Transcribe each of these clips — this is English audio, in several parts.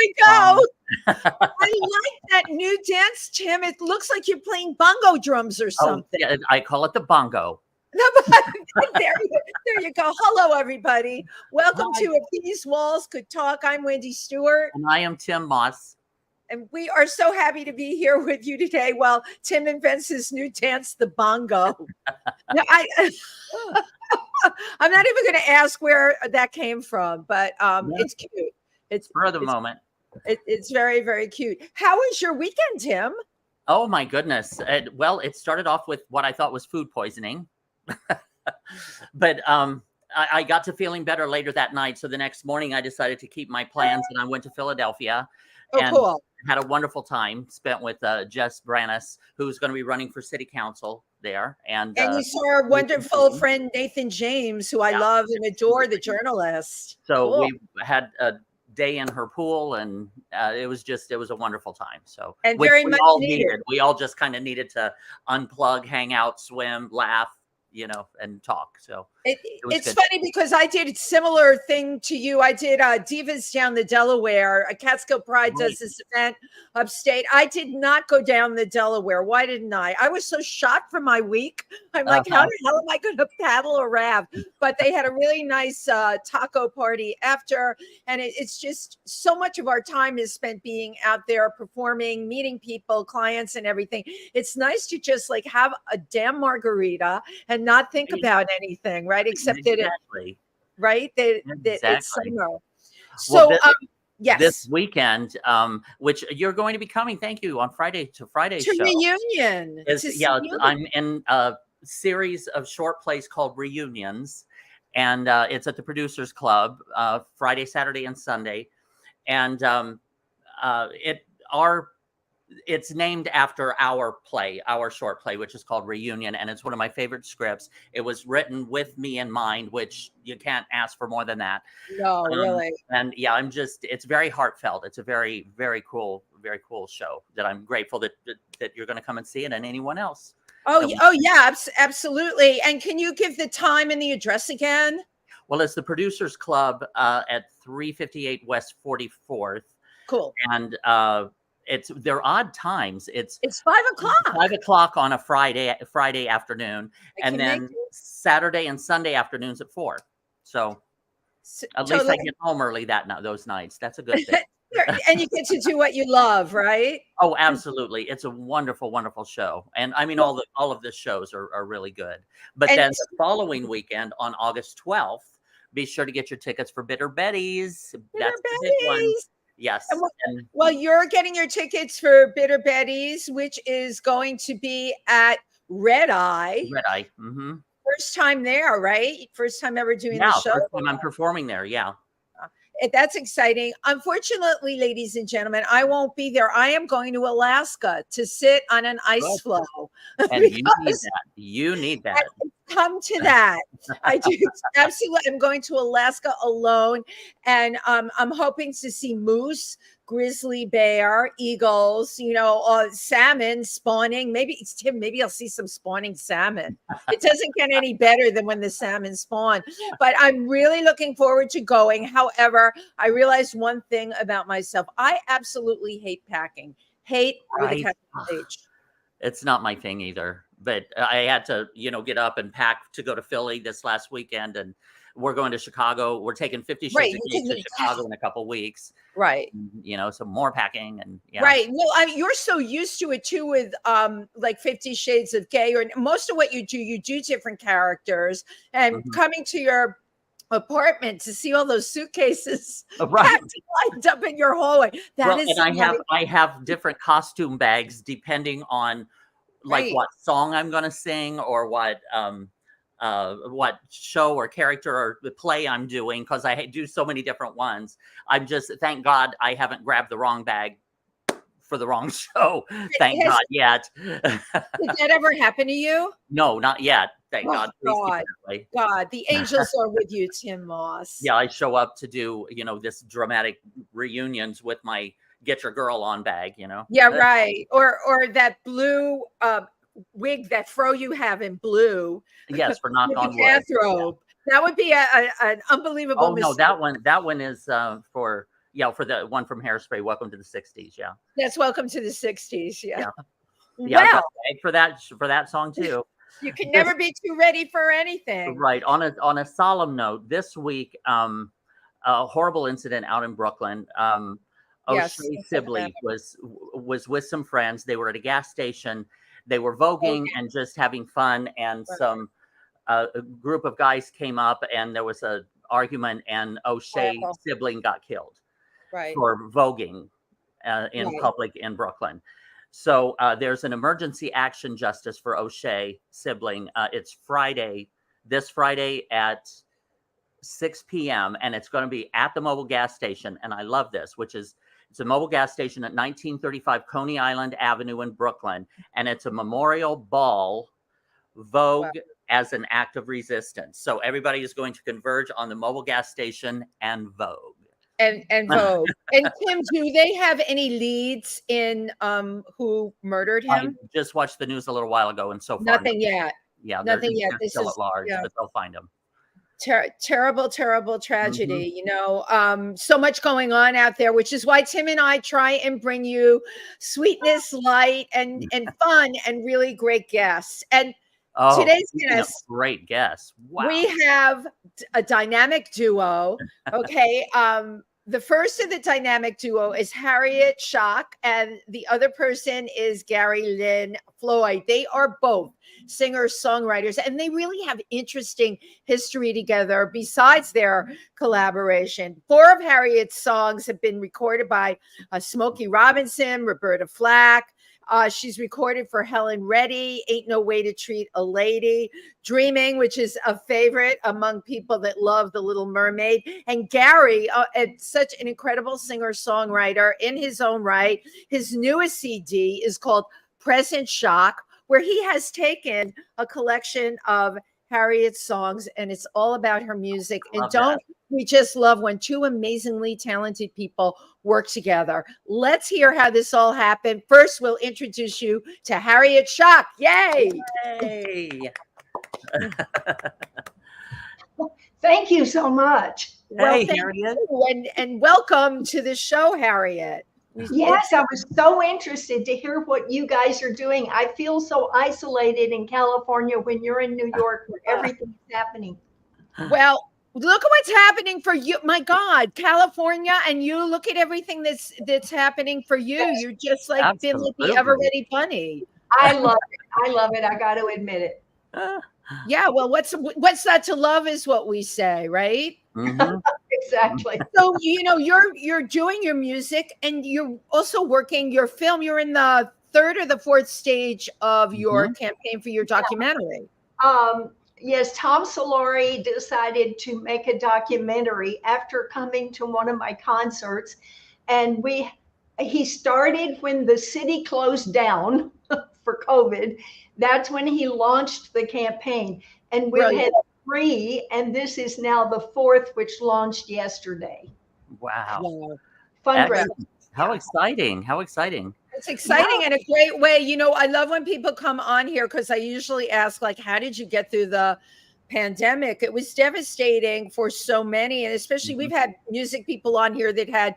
you go. I like that new dance, Tim. It looks like you're playing bongo drums or something. Yeah, I call it the bongo. there you go. Hello, everybody. Welcome to If These Walls Could Talk. I'm Wendy Stuart. And I am Tim Moss. And we are so happy to be here with you today while Tim invents his new dance, the bongo. Now, I'm not even going to ask where that came from, but it's cute. It's for the moment. It's very, very cute. How was your weekend, Tim? Oh, my goodness. Well, it started off with what I thought was food poisoning. But I got to feeling better later that night. So the next morning I decided to keep my plans and I went to Philadelphia. And cool. Had a wonderful time spent with Jess Brannis, who's going to be running for city council there. And you saw our wonderful friend Nathan James, who I love and adore, the journalist. So cool. We had a day in her pool, and it was a wonderful time. So and very much needed. We all just kind of needed to unplug, hang out, swim, laugh, and talk. So it's funny because I did a similar thing to you. I did Divas Down the Delaware. Catskill Pride does this event upstate. I did not go down the Delaware. Why didn't I? I was so shot from my week. I'm like, how the hell am I going to paddle a raft? But they had a really nice taco party after. And it's just so much of our time is spent being out there performing, meeting people, clients and everything. It's nice to just like have a damn margarita and not think about anything, right? Except that it's summer. So yes, this weekend, which you're going to be coming, thank you, on Friday's show. Reunion. I'm in a series of short plays called Reunions, and it's at the Producers Club Friday, Saturday, and Sunday. And it's named after our short play, which is called Reunion. And it's one of my favorite scripts. It was written with me in mind, which you can't ask for more than that. No, really. And yeah, it's very heartfelt. It's a very, very cool show that I'm grateful that you're going to come and see it, and anyone else. Oh yeah, absolutely. And can you give the time and the address again? Well, it's the Producers Club at 358 West 44th. Cool. And they're odd times. It's 5 o'clock. 5 o'clock on a Friday afternoon, and then Saturday and Sunday afternoons at 4. So at least I get home early those nights. That's a good thing. And you get to do what you love, right? Oh, absolutely. It's a wonderful, wonderful show. And I mean, all of the shows are really good. But then the following weekend on August 12th, be sure to get your tickets for Bitter Betty's. That's the big one. Yes. Well, you're getting your tickets for Bitter Betty's, which is going to be at Red Eye. Mm-hmm. First time there, right? First time ever doing the show. First time I'm performing there, yeah. That's exciting. Unfortunately, ladies and gentlemen, I won't be there. I am going to Alaska to sit on an ice floe. And you need that. Come to that. I do. Absolutely. I'm going to Alaska alone. And I'm hoping to see moose, grizzly bear, eagles, salmon spawning. Maybe I'll see some spawning salmon. It doesn't get any better than when the salmon spawn. But I'm really looking forward to going. However, I realized one thing about myself. I absolutely hate packing. Hate with a capital H. It's not my thing either. But I had to, get up and pack to go to Philly this last weekend, and we're going to Chicago. We're taking 50 Shades of Gay to Chicago in a couple weeks. Right. Some more packing and Right. Well, you're so used to it too with like 50 Shades of Gay, or most of what you do different characters, and coming to your apartment to see all those suitcases lined up in your hallway. I have different costume bags depending on what song I'm going to sing, or what show or character or the play I'm doing, because I do so many different ones. I'm just, thank God I haven't grabbed the wrong bag for the wrong show. Thank God yet. Did that ever happen to you? No, not yet. Thank God. God, the angels are with you, Tim Moss. Yeah, I show up to do, this dramatic reunions with my Get Your Girl On bag, Yeah, right. Or that blue wig, that fro you have in blue. Yes, for Knock on Wood. Bathrobe. Yeah. That would be an unbelievable mistake. No, that one is for Yeah, for the one from Hairspray, Welcome to the 60s. Yeah. That's Welcome to the 60s. Yeah. Yeah, I got Well, the egg for that song too. you can This, never be too ready for anything. right. On a solemn note, this week, a horrible incident out in Brooklyn. Yes. O'Shea Sibley was with some friends. They were at a gas station. They were voguing and just having fun, and some a group of guys came up, and there was a argument, and O'Shea sibling got killed for voguing in public in Brooklyn. So there's an emergency action justice for O'Shea sibling. It's this Friday at 6 p.m. and it's going to be at the Mobile gas station. And I love this, it's a Mobile gas station at 1935 Coney Island Avenue in Brooklyn. And it's a memorial ball, Vogue as an act of resistance. So everybody is going to converge on the Mobile gas station and Vogue. And Vogue. And Tim, do they have any leads in who murdered him? I just watched the news a little while ago, and so far nothing yet. Yeah, nothing yet. This still is at large, but they'll find him. Terrible tragedy. You know, so much going on out there, which is why Tim and I try and bring you sweetness, light, and fun, and really great guests. And today's guest, great guest. Wow, we have a dynamic duo. Okay. The first of the dynamic duo is Harriet Schock, and the other person is Lynn Floyd. They are both singer-songwriters, and they really have interesting history together besides their collaboration. 4 of Harriet's songs have been recorded by Smokey Robinson, Roberta Flack. She's recorded for Helen Reddy, Ain't No Way to Treat a Lady, Dreaming, which is a favorite among people that love The Little Mermaid. And Gary, such an incredible singer-songwriter in his own right. His newest CD is called Present Shock, where he has taken a collection of Harriet's songs, and it's all about her music. And we just love when 2 amazingly talented people work together. Let's hear how this all happened. First, we'll introduce you to Harriet Schock. Yay! Yay. Thank you so much. Hey, Harriet. And welcome to the show, Harriet. Yes, I was so interested to hear what you guys are doing. I feel so isolated in California when you're in New York where everything's happening. Well, look at what's happening for you. My God, California, and you look at everything that's happening for you. You're just like been like the Ever Ready Bunny. I love it. I love it. I got to admit it. Yeah, well, what's not to love is what we say, right? Mm-hmm. Exactly. So you're doing your music, and you're also working your film. You're in the 3rd or the 4th stage of your campaign for your documentary. Yes, Tom Solari decided to make a documentary after coming to one of my concerts, and he started when the city closed down for COVID. That's when he launched the campaign, and we had 3, and this is now the 4th, which launched yesterday. Wow. Fundraising. How exciting. How exciting. It's exciting in a great way. You know, I love when people come on here because I usually ask, like, how did you get through the pandemic? It was devastating for so many. And especially we've had music people on here that had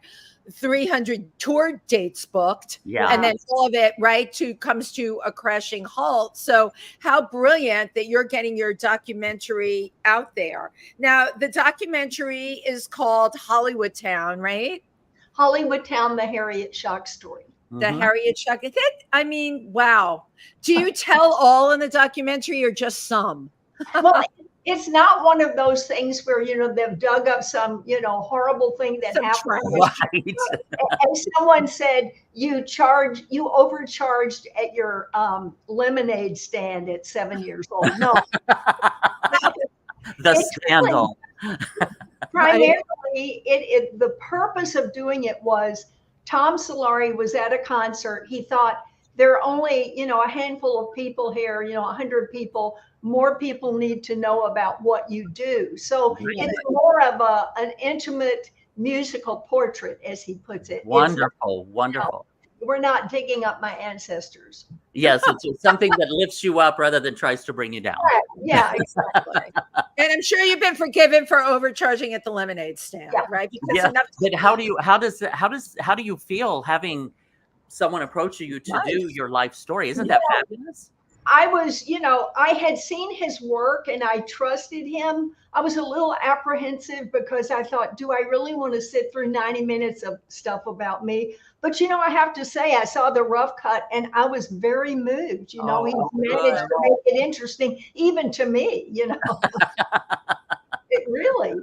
300 tour dates booked. Yeah. And then all of it, comes to a crashing halt. So how brilliant that you're getting your documentary out there. Now, the documentary is called Hollywood Town, right? Hollywood Town, the Harriet Schock story. The Harriet Schock. I mean, wow. Do you tell all in the documentary or just some? Well, it's not one of those things where, they've dug up some, horrible thing that happened. Right. And someone said, you overcharged at your lemonade stand at 7 years old. No. The scandal. Primarily, the purpose of doing it was Tom Solari was at a concert. He thought there are only, a handful of people here, 100 people. More people need to know about what you do. So it's more of an intimate musical portrait, as he puts it. Wonderful, wonderful. We're not digging up my ancestors. Yes, it's something that lifts you up rather than tries to bring you down. Yeah, exactly. And I'm sure you've been forgiven for overcharging at the lemonade stand, right? Because Yeah. enough But how do you feel having someone approach you to do your life story? Isn't that fabulous? I was, I had seen his work and I trusted him. I was a little apprehensive because I thought, do I really want to sit through 90 minutes of stuff about me? But, I have to say, I saw the rough cut and I was very moved. He managed to make it interesting, even to me, It really.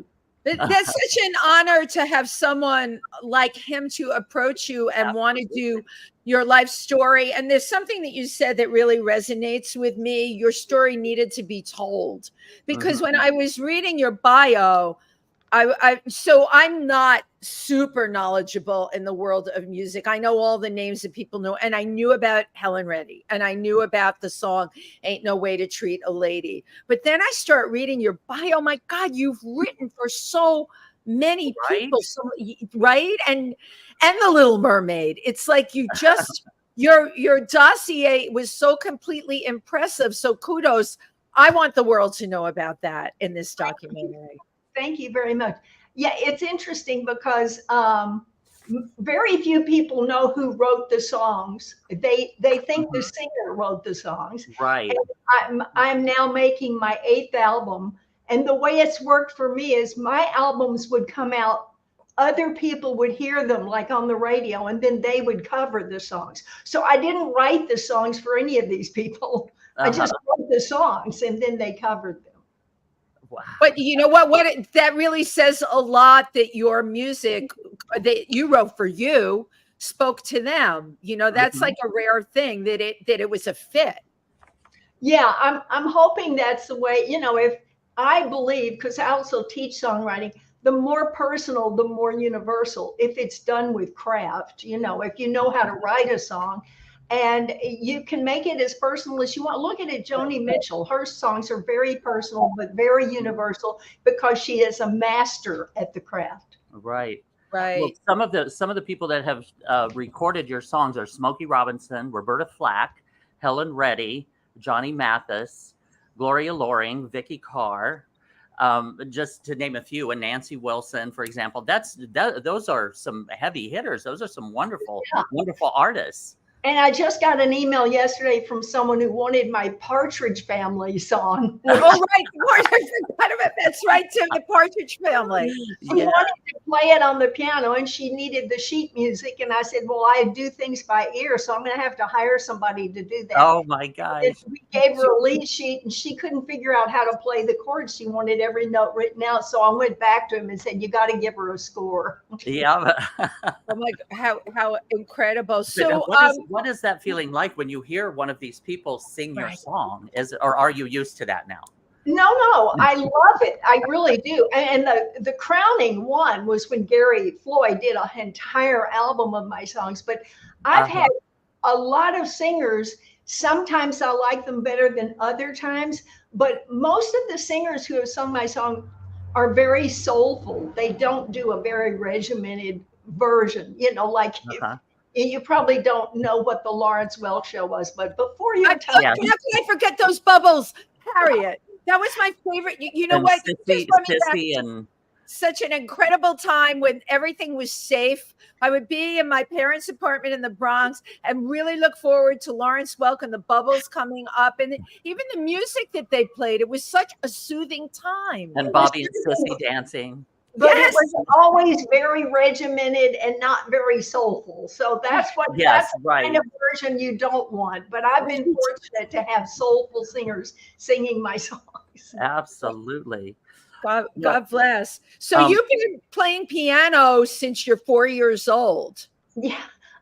That's such an honor to have someone like him to approach you and want to do your life story. And there's something that you said that really resonates with me. Your story needed to be told, because when I was reading your bio, so I'm not super knowledgeable in the world of music. I know all the names that people know, and I knew about Helen Reddy, and I knew about the song "Ain't No Way to Treat a Lady." But then I start reading your bio. My God, you've written for so many people, right? And The Little Mermaid. It's like you just your dossier was so completely impressive. So kudos. I want the world to know about that in this documentary. Thank you very much. Yeah, it's interesting because very few people know who wrote the songs. They think the singer wrote the songs. Right. And I'm now making my 8th album, and the way it's worked for me is my albums would come out, other people would hear them like on the radio, and then they would cover the songs. So I didn't write the songs for any of these people. I just wrote the songs and then they covered them. Wow. But you know what? That really says a lot, that your music that you wrote for you spoke to them. That's like a rare thing, that it was a fit. Yeah, I'm hoping that's the way. If I believe, because I also teach songwriting, the more personal, the more universal. If it's done with craft, if you know how to write a song. And you can make it as personal as you want. Look at it, Joni Mitchell. Her songs are very personal, but very universal because she is a master at the craft. Right. Right. Well, some of the people that have recorded your songs are Smokey Robinson, Roberta Flack, Helen Reddy, Johnny Mathis, Gloria Loring, Vicky Carr, just to name a few, and Nancy Wilson, for example. Those are some heavy hitters. Those are some wonderful artists. And I just got an email yesterday from someone who wanted my Partridge Family song. Oh, right. I forgot about that's right, Tim, the Partridge Family. She wanted to play it on the piano, and she needed the sheet music. And I said, well, I do things by ear, so I'm going to have to hire somebody to do that. Oh, my gosh. We gave her a lead sheet, and she couldn't figure out how to play the chords. She wanted every note written out. So I went back to him and said, you got to give her a score. Yeah. Oh, my God. How incredible. So what is that feeling like when you hear one of these people sing your song? Or are you used to that now? No, I love it. I really do. And the crowning one was when Gary Floyd did an entire album of my songs. But I've had a lot of singers. Sometimes I like them better than other times. But most of the singers who have sung my song are very soulful. They don't do a very regimented version, like you probably don't know what the Lawrence Welk show was, but before your time. How can I forget those bubbles, Harriet? That was my favorite. You know what? Such an incredible time when everything was safe. I would be in my parents' apartment in the Bronx and really look forward to Lawrence Welk and the bubbles coming up. And even the music that they played, it was such a soothing time. And Bobby and Sissy dancing. But it was always very regimented and not very soulful. So that's that's the kind of version you don't want. But I've been fortunate to have soulful singers singing my songs. Absolutely. God bless. So you've been playing piano since you're 4 years old. Yeah.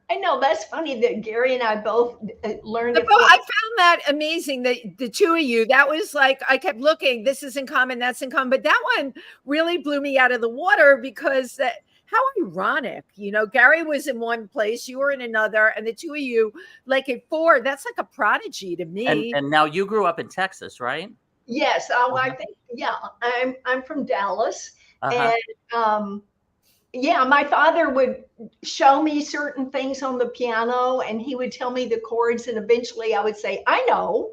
I know, that's funny that Gary and I both learned. I found that amazing, that the two of you, that was like, I kept looking, this is in common, that's in common. But that one really blew me out of the water because how ironic, Gary was in one place, you were in another, and the two of you, like at 4, that's like a prodigy to me. And now you grew up in Texas, right? Yes. I think, I'm from Dallas. And my father would show me certain things on the piano and he would tell me the chords, and eventually I would say, I know.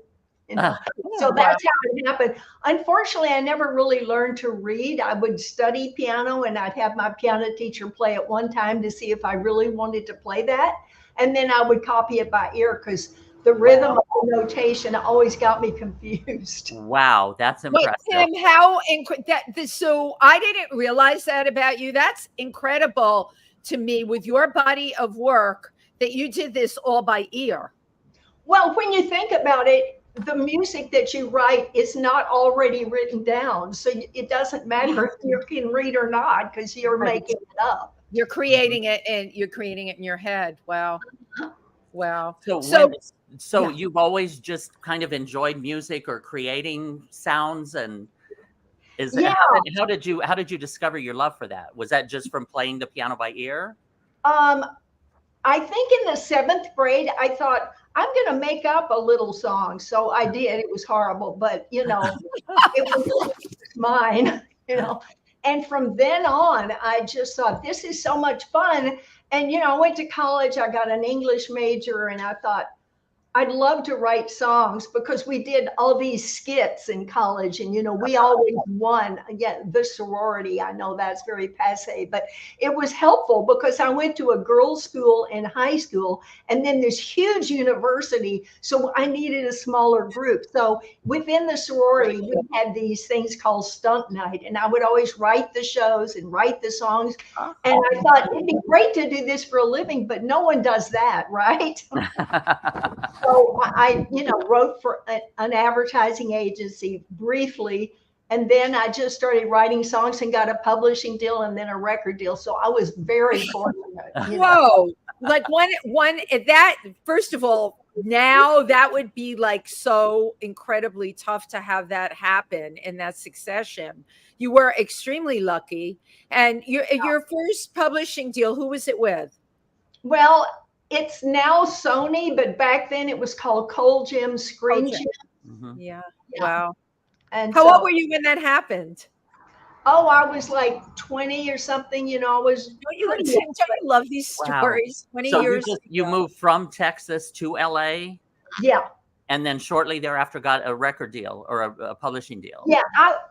you know. Oh, So wow. that's how it happened. Unfortunately, I never really learned to read. I would study piano and I'd have my piano teacher play it one time to see if I really wanted to play that. And then I would copy it by ear because the rhythm of the notation always got me confused. Wow, that's But impressive. Tim, so I didn't realize that about you. That's incredible to me with your body of work that you did this all by ear. Well, when you think about it, the music that you write is not already written down. So it doesn't matter if you can read or not because you're making it up. You're creating it and you're creating it in your head. Wow. Wow. So Yeah. you've always just kind of enjoyed music or creating sounds, and Yeah. how did you discover your love for that? Was that just from playing the piano by ear? I think in the 7th grade, I thought, I'm going to make up a little song. So I did. It was horrible, but it was mine, And from then on, I just thought, this is so much fun. And, I went to college, I got an English major, and I thought, I'd love to write songs because we did all these skits in college and, we always won. Again, the sorority, I know that's very passe, but it was helpful because I went to a girls' school in high school and then this huge university. So I needed a smaller group. So within the sorority, we had these things called stunt night, and I would always write the shows and write the songs. And I thought it'd be great to do this for a living, but no one does that, right? So I, wrote for an advertising agency briefly, and then I just started writing songs and got a publishing deal and then a record deal. So I was very fortunate. Whoa. Like one that, first of all, now that would be like so incredibly tough to have that happen in that succession. You were extremely lucky. And your first publishing deal, who was it with? Well, it's now Sony, but back then it was called Cold Gym Screen Gym. Mm-hmm. Yeah. Wow. And how old were you when that happened? Oh, I was like 20 or something. I was. Don't you love these stories? 20 so years. You moved from Texas to LA? Yeah. And then shortly thereafter got a record deal or a publishing deal. Yeah,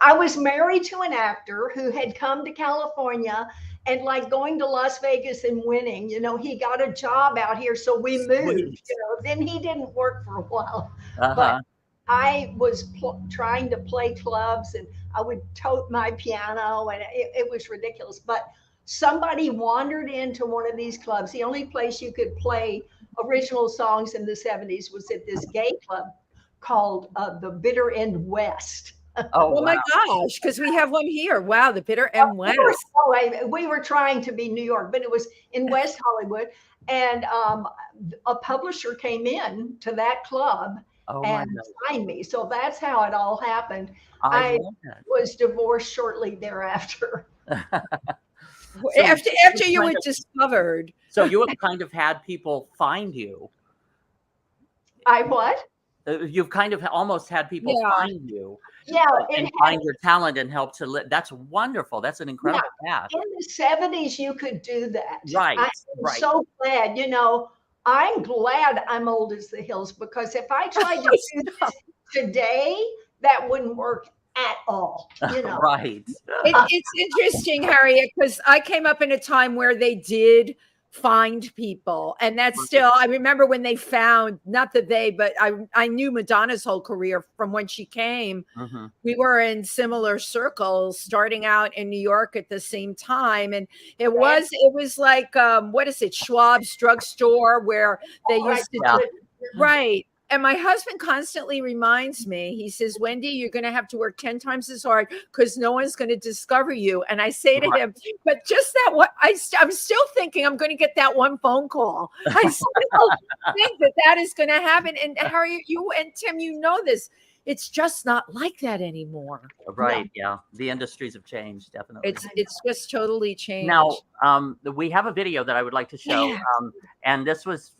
I was married to an actor who had come to California and like going to Las Vegas and winning. He got a job out here, so we moved. Then he didn't work for a while, but I was trying to play clubs and I would tote my piano, and it was ridiculous. But somebody wandered into one of these clubs. The only place you could play original songs in the 70s was at this gay club called the Bitter End West. Oh my gosh, because we have one here. Wow, the Bitter End West. We were trying to be New York, but it was in West Hollywood. And a publisher came in to that club and signed me. So that's how it all happened. I was divorced shortly thereafter. After you were discovered. So you have kind of had people find you. I what? You've kind of almost had people find you. Yeah. And find your talent and help to live. That's wonderful. That's an incredible path. In the 70s, you could do that. Right. I'm so glad. I'm glad I'm old as the hills, because if I tried to do this today, that wouldn't work at all. Right. It's interesting, Harriet, because I came up in a time where they did find people, and that's still, I remember when they found, not that they, but I knew Madonna's whole career from when she came. Mm-hmm. We were in similar circles starting out in New York at the same time, and it was like what is it, Schwab's drugstore, where they used to do, right. And my husband constantly reminds me, he says, Wendy, you're going to have to work 10 times as hard because no one's going to discover you. And I say to him, but just that, I'm still thinking I'm going to get that one phone call. I still think that is going to happen. And Harriet, you and Tim, this. It's just not like that anymore. Right. Yeah. The industries have changed. Definitely. It's just totally changed. Now, we have a video that I would like to show. Yeah. And this was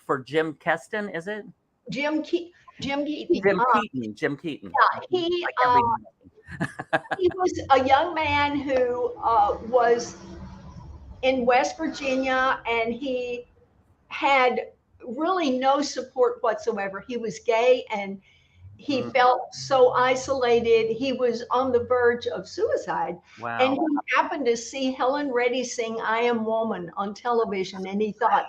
for Jim Keston, is it? Jim Keaton. Jim Keaton. Yeah, he was a young man who was in West Virginia, and he had really no support whatsoever. He was gay, and he felt so isolated. He was on the verge of suicide. And Wow. he happened to see Helen Reddy sing I Am Woman on television. And he thought,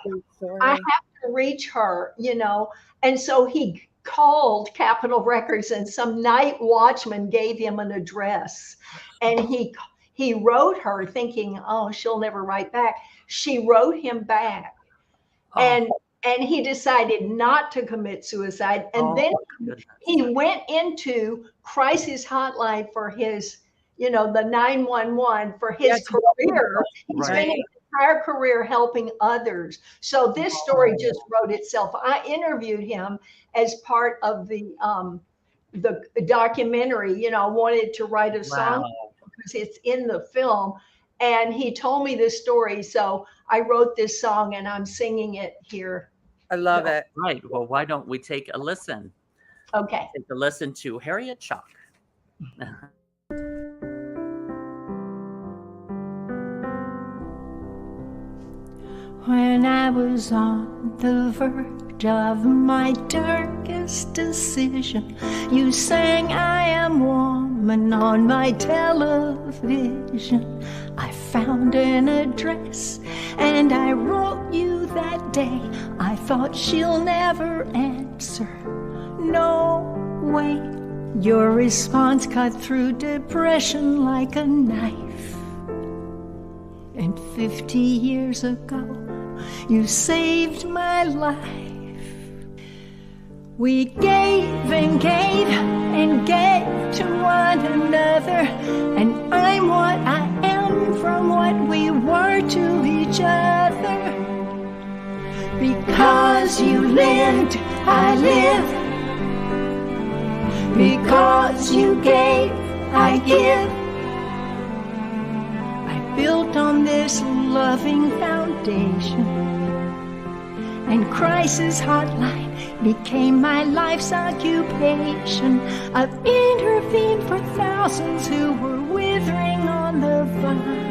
I have to reach her, you know. And so he called Capitol Records, and some night watchman gave him an address. And he wrote her thinking, oh, she'll never write back. She wrote him back. Oh, And he decided not to commit suicide. And then goodness. he went into crisis hotline for his, you know, the 911 for his career. He spent his entire career helping others. So this story just wrote itself. I interviewed him as part of the documentary. You know, I wanted to write a song because it's in the film. And he told me this story. So I wrote this song and I'm singing it here. I love it. Right. Well, why don't we take a listen? Okay. Take a listen to Harriet Schock. When I was on the verge of my darkest decision, you sang I Am Woman on my television. I found an address and I wrote you that day. I thought she'll never answer. No way. Your response cut through depression like a knife. And 50 years ago, you saved my life. We gave and gave and gave to one another, and I'm what I am from what we were to each other. Because you lived, I live. Because you gave, I give. I built on this loving foundation, and crisis hotline became my life's occupation. I've intervened for thousands who were withering on the vine.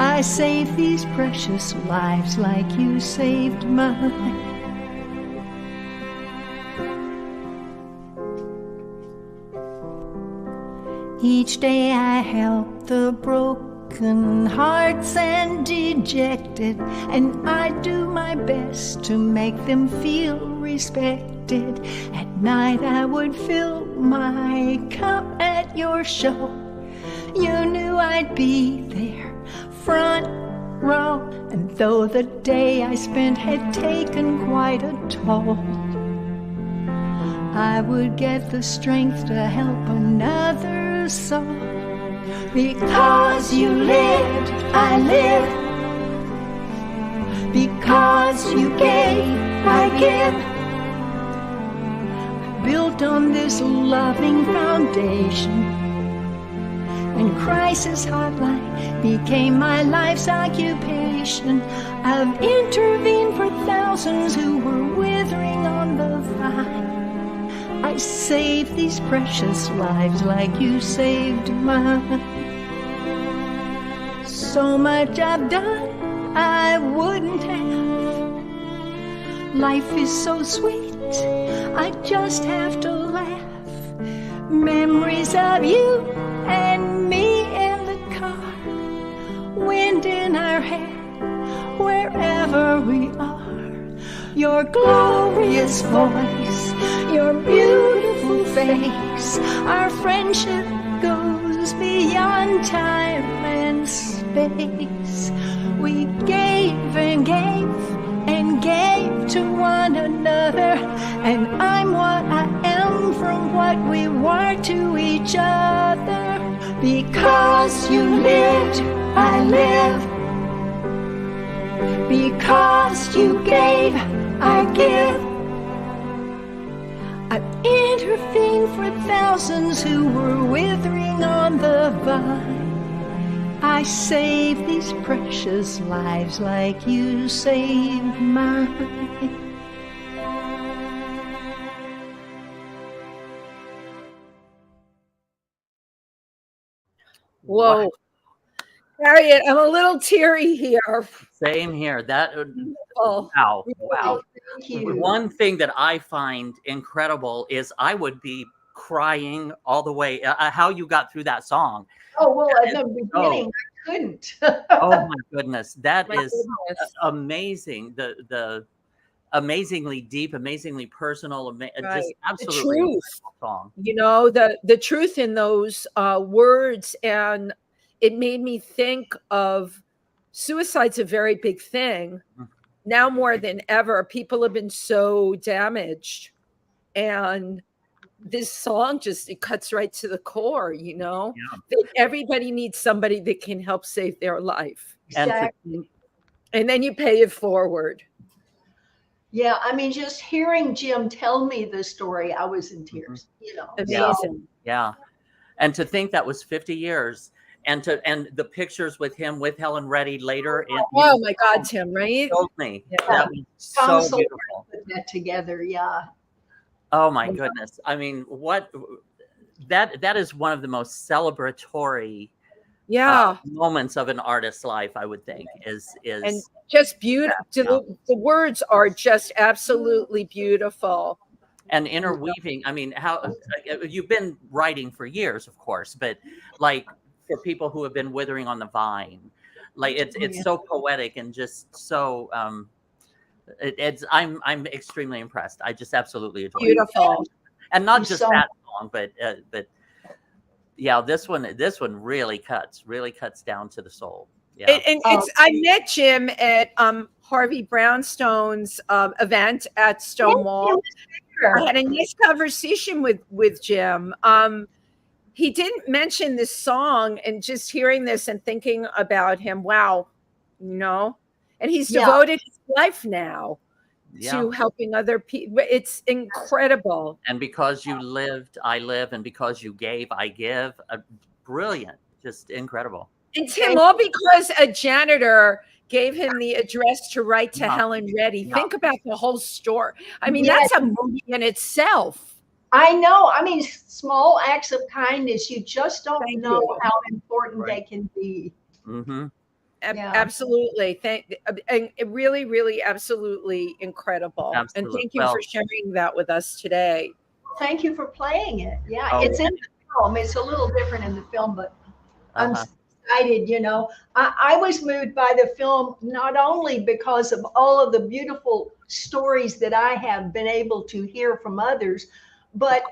I saved these precious lives like you saved mine. Each day I help the broken hearts and dejected, and I do my best to make them feel respected. At night I would fill my cup at your show. You knew I'd be there, front row, and though the day I spent had taken quite a toll, I would get the strength to help another soul. Because you lived, I live. Because you gave, I give. I built on this loving foundation, and crisis hotline became my life's occupation. I've intervened for thousands who were withering on the vine. I saved these precious lives like you saved mine. So much I've done I wouldn't have. Life is so sweet, I just have to laugh. Memories of you and me in the car, wind in our hair wherever we are. Your glorious voice, your beautiful face, our friendship goes beyond time and space. We gave and gave and gave to one another, and I'm what I am from what we were to each other. Because you lived, I live. Because you gave, I give. I've intervened for thousands who were withering on the vine. I saved these precious lives like you saved mine. Whoa. Harriet, I'm a little teary here. Same here. That Oh, wow, really. wow. Thank you. One thing that I find incredible is I would be crying all the way. How you got through that song? Oh, well, at the beginning, I couldn't. Oh my goodness, that My is goodness. amazing. The amazingly deep, amazingly personal, just Right. absolutely The truth. incredible song. You know, the truth in those words, and it made me think of suicide's a very big thing now more than ever. People have been so damaged, and this song just, it cuts right to the core, you know. Yeah. That everybody needs somebody that can help save their life, Exactly. and then you pay it forward. Yeah, I mean, just hearing Jim tell me the story, I was in tears, you know. Amazing. Yeah. And to think that was 50 years, and the pictures with him with Helen Reddy later. Oh my God, Tim, right? Told me. Yeah. That was Tom so Sawyer beautiful. put that together, yeah. Oh my goodness. I mean, that is one of the most celebratory moments of an artist's life, I would think, is and just beautiful. Yeah. The words are just absolutely beautiful. And interweaving, I mean, how you've been writing for years, of course, but like for people who have been withering on the vine, like it's so poetic and just so I'm extremely impressed. I just absolutely adore Beautiful. it. And not just that song, but yeah, this one really cuts down to the soul. Yeah. And it's I met Jim at Harvey Brownstone's event at Stonewall. I had a nice conversation with Jim. He didn't mention this song, and just hearing this and thinking about him, wow, you know, and he's devoted his life now to helping other people. It's incredible. And because you lived, I live, and because you gave, I give. Brilliant, just incredible. And Tim, all because a janitor gave him the address to write to Helen Reddy. Think about the whole story. I mean, that's a movie in itself. I know. I mean, small acts of kindness, you just don't know how important they can be. Mm-hmm. Absolutely. And really, really, absolutely incredible. And thank you for sharing that with us today. Thank you for playing it. Yeah, it's in the film. It's a little different in the film, but I'm excited, you know. I was moved by the film not only because of all of the beautiful stories that I have been able to hear from others, but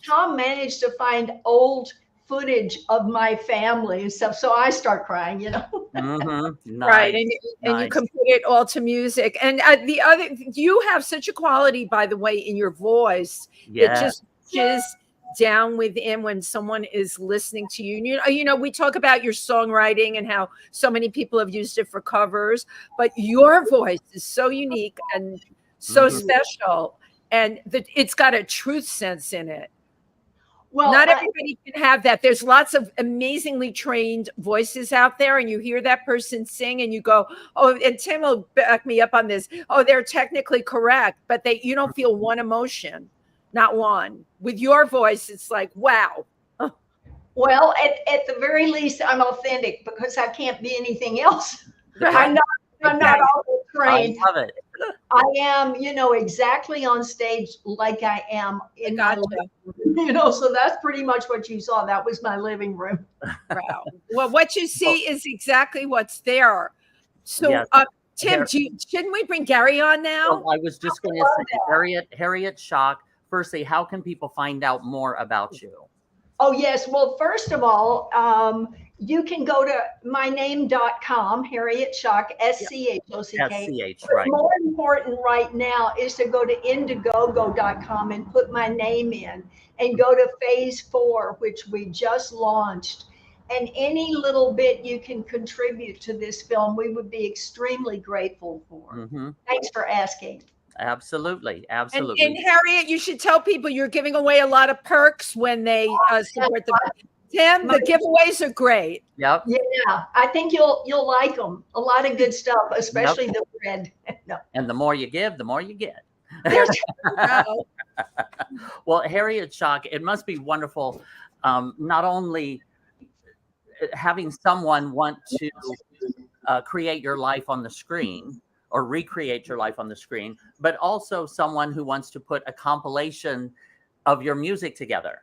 Tom managed to find old footage of my family and stuff. So I start crying, you know. Mm-hmm. Nice. Right. And you can put it all to music. And the other, you have such a quality, by the way, in your voice. It just is down within when someone is listening to you. You know, we talk about your songwriting and how so many people have used it for covers, but your voice is so unique and so special. And it's got a truth sense in it. Well, not everybody can have that. There's lots of amazingly trained voices out there, and you hear that person sing and you go, oh, and Tim will back me up on this. Oh, they're technically correct, but you don't feel one emotion, not one. With your voice, it's like, wow. Well, at the very least, I'm authentic because I can't be anything else. Right. I'm not all trained. I love it. I am, you know, exactly on stage like I am in my living room, you know, so that's pretty much what you saw. That was my living room. Wow. Well, what you see is exactly what's there. So, Tim, shouldn't we bring Gary on now? Well, I was just going to say, Harriet Schock. Firstly, how can people find out more about you? Oh, yes. Well, first of all, you can go to myname.com, Harriet Schock, S-C-H-O-C-K. S-C-H, right. More important right now is to go to Indiegogo.com and put my name in and go to phase 4, which we just launched. And any little bit you can contribute to this film, we would be extremely grateful for. Mm-hmm. Thanks for asking. Absolutely. And Harriet, you should tell people you're giving away a lot of perks when they support the Tim. The giveaways are great. Yep. Yeah, I think you'll like them. A lot of good stuff, especially the bread. No. And the more you give, the more you get. Well, Harriet Schock, it must be wonderful. Not only having someone want to create your life on the screen or recreate your life on the screen, but also someone who wants to put a compilation of your music together.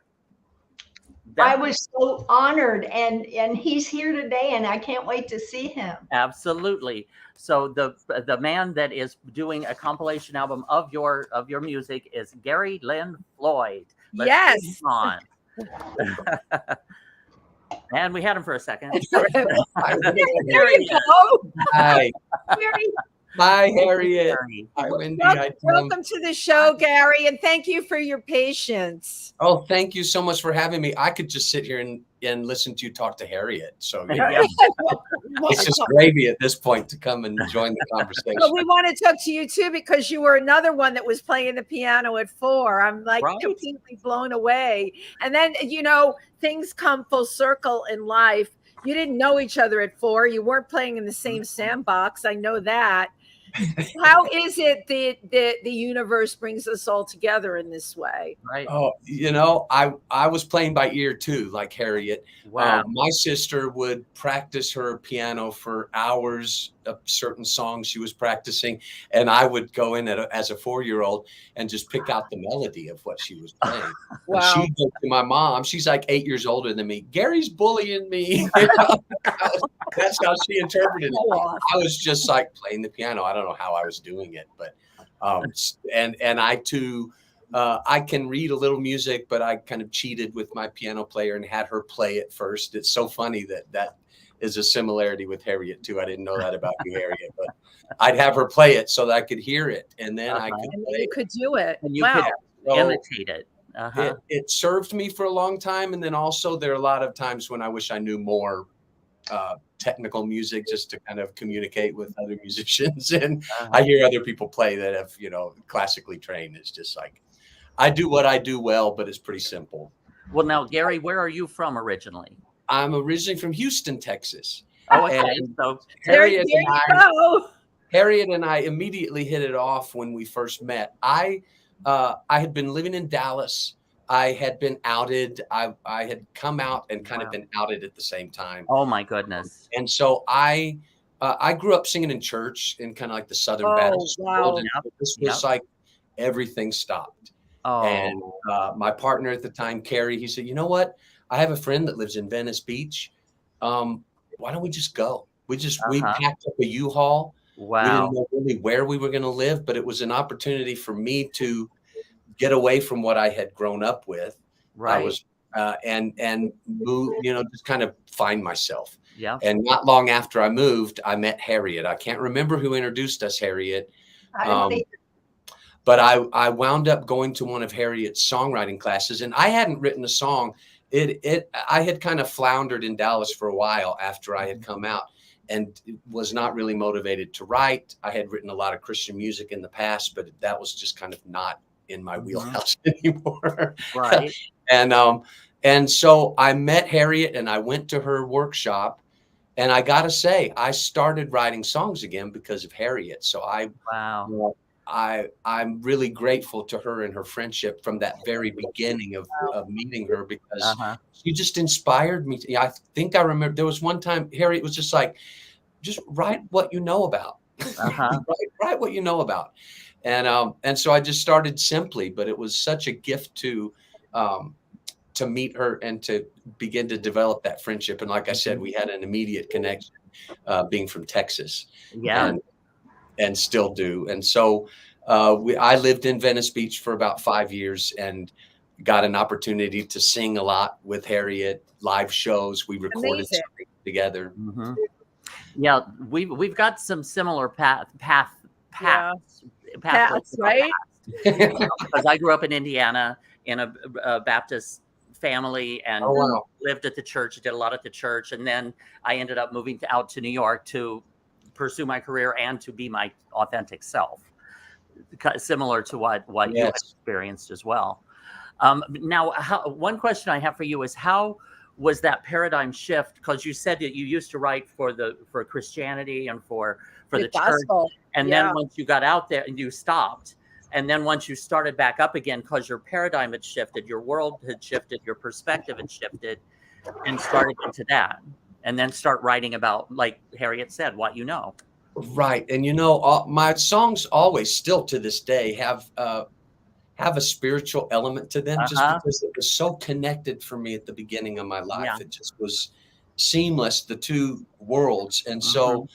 I was so honored, and he's here today, and I can't wait to see him. Absolutely. So the man that is doing a compilation album of your music is Gary Lynn Floyd. Let's Yes. on. And we had him for a second. There you go. Hi. Gary, Hi, Harriet. Hi, Wendy. Hi, Tim. Welcome to the show, Gary, and thank you for your patience. Oh, thank you so much for having me. I could just sit here and listen to you talk to Harriet. So it's just gravy at this point to come and join the conversation. But we want to talk to you too, because you were another one that was playing the piano at 4. I'm like completely blown away. And then, things come full circle in life. You didn't know each other at 4. You weren't playing in the same sandbox. I know that. How is it that the universe brings us all together in this way? Right. Oh, I was playing by ear too, like Harriet. Wow. My sister would practice her piano for hours of certain songs she was practicing, and I would go in as a 4-year-old and just pick out the melody of what she was playing. Wow. And she'd go to my mom. She's like 8 years older than me. Gary's bullying me. That's how she interpreted it. I was just like playing the piano. I don't know how I was doing it, but and I too, I can read a little music, but I kind of cheated with my piano player and had her play it first. It's so funny that is a similarity with Harriet too. I didn't know that about you, Harriet, but I'd have her play it so that I could hear it, and then I could play you could do it. And you Wow. could imitate it. It served me for a long time, and then also there are a lot of times when I wish I knew more technical music just to kind of communicate with other musicians. And I hear other people play that have, classically trained. It's just like, I do what I do well, but it's pretty simple. Well, now, Gary, where are you from originally? I'm originally from Houston, Texas. Oh, okay. And So Harriet Harriet and I immediately hit it off when we first met. I had been living in Dallas. I had been outed. I had come out and kind of been outed at the same time. Oh my goodness! And so I grew up singing in church in kind of like the Southern Baptist world. And this was like everything stopped. Oh. And my partner at the time, Carrie, he said, "You know what? I have a friend that lives in Venice Beach. Why don't we just go?" We packed up a U-Haul. Wow. We didn't know really where we were going to live, but it was an opportunity for me to get away from what I had grown up with. Right. I was and move, just kind of find myself. Yeah. And not long after I moved, I met Harriet. I can't remember who introduced us, Harriet. But I wound up going to one of Harriet's songwriting classes, and I hadn't written a song. I had kind of floundered in Dallas for a while after I had come out and was not really motivated to write. I had written a lot of Christian music in the past, but that was just kind of not in my wheelhouse anymore. Right. And so I met Harriet and I went to her workshop, and I got to say, I started writing songs again because of Harriet. So I'm really grateful to her and her friendship from that very beginning of meeting her, because she just inspired me. I think I remember there was one time Harriet was just like, just write what you know about. Write what you know about. And so I just started simply, but it was such a gift to meet her and to begin to develop that friendship. And like I said, we had an immediate connection, being from Texas, and still do. And so I lived in Venice Beach for about 5 years and got an opportunity to sing a lot with Harriet, live shows. We recorded something together. Mm-hmm. Yeah, we've got some similar paths, right? Because I grew up in Indiana in a Baptist family and lived at the church, did a lot at the church, and then I ended up moving out to New York to pursue my career and to be my authentic self, similar to what you experienced as well. Now, one question I have for you is, how was that paradigm shift? Because you said that you used to write for Christianity and for the gospel. Church, and then once you got out there and you stopped, and then once you started back up again, because your paradigm had shifted, your world had shifted, your perspective had shifted, and started into that. and then start writing about, like Harriet said, what you know. Right. And, you know, my songs always still to this day have a spiritual element to them, just because it was so connected for me at the beginning of my life. Yeah. It just was seamless, the two worlds. And so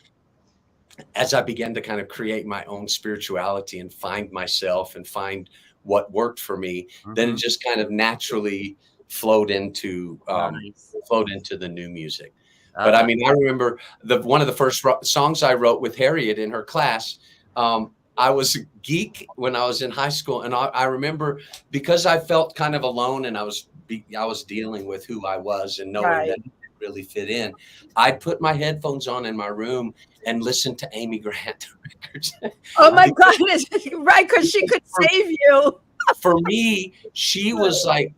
as I began to kind of create my own spirituality and find myself and find what worked for me, then it just kind of naturally flowed into the new music. But I mean, I remember one of the first songs I wrote with Harriet in her class. I was a geek when I was in high school, and I remember, because I felt kind of alone, and I was dealing with who I was and knowing that I didn't really fit in. I'd put my headphones on in my room and listen to Amy Grant records. Oh my goodness! Right, because she could save you. For me, she was like,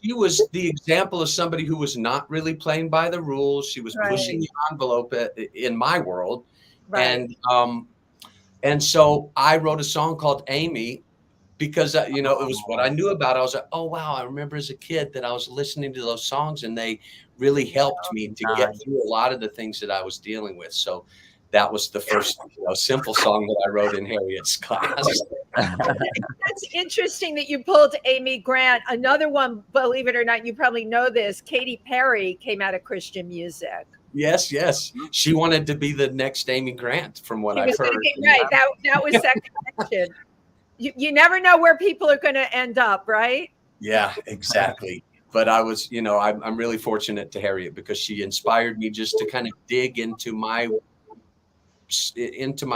she was the example of somebody who was not really playing by the rules. She was pushing the envelope in my world. And so I wrote a song called Amy, because, you know, it was what I knew about. I was like, oh, wow. I remember as a kid that I was listening to those songs, and they really helped me to get through a lot of the things that I was dealing with. So that was the first, you know, simple song that I wrote in Harriet's class. That's interesting that you pulled Amy Grant. Another one, believe it or not, you probably know this, Katy Perry came out of Christian music. Yes. She wanted to be the next Amy Grant, from what I've heard. Right. That was that connection. You never know where people are going to end up, right? Yeah, exactly. But I was, you know, I'm really fortunate to Harriet, because she inspired me just to kind of dig into my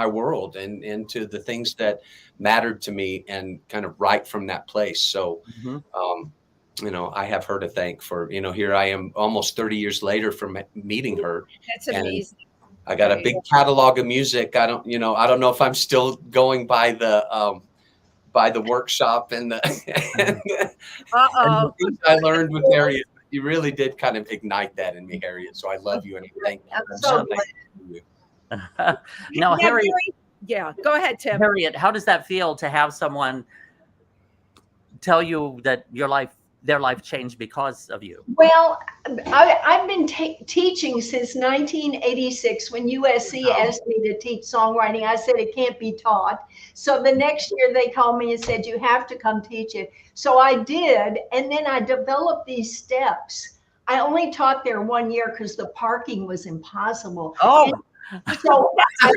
world and into the things that mattered to me, and kind of write from that place. So, you know, I have her to thank for, you know, here I am almost 30 years later from meeting her. That's amazing. I got a big catalog of music. I don't know if I'm still going by the workshop and the, and the things I learned with Harriet. You really did kind of ignite that in me, Harriet. So I love you, and thank you. Now, Harriet, go ahead, Tim. Harriet, how does that feel to have someone tell you that their life changed because of you? Well, I've been teaching since 1986. When USC asked me to teach songwriting, I said it can't be taught. So the next year they called me and said, you have to come teach it. So I did. And then I developed these steps. I only taught there 1 year because the parking was impossible. So I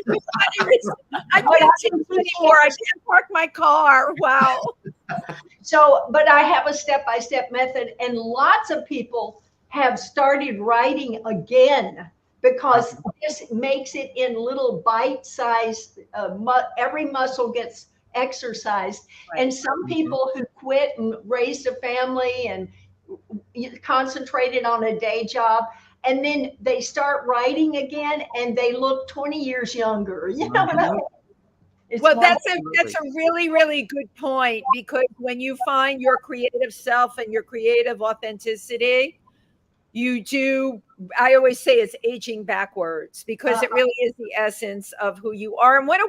can't teach anymore. I can't park my car. Wow. So, but I have a step-by-step method, and lots of people have started writing again, because this makes it in little bite-sized, every muscle gets exercised. And some people who quit and raised a family and concentrated on a day job, and then they start writing again, and they look 20 years younger. You know what I mean? Well, that's a really, really good point, because when you find your creative self and your creative authenticity, you do, I always say it's aging backwards, because it really is the essence of who you are. And what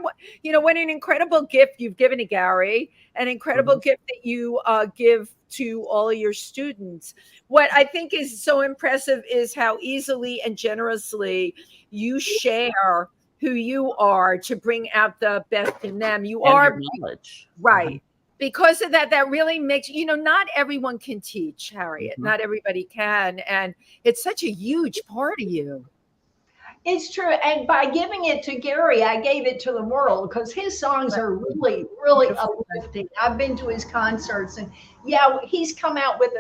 an incredible gift you've given to Gary, an incredible gift that you give to all of your students. What I think is so impressive is how easily and generously you share who you are to bring out the best in them. You and are knowledge. Right. Because of that, that really makes, not everyone can teach, Harriet. Not everybody can. And it's such a huge part of you. It's true. And by giving it to Gary, I gave it to the world, because his songs are really, really uplifting. I've been to his concerts, and he's come out with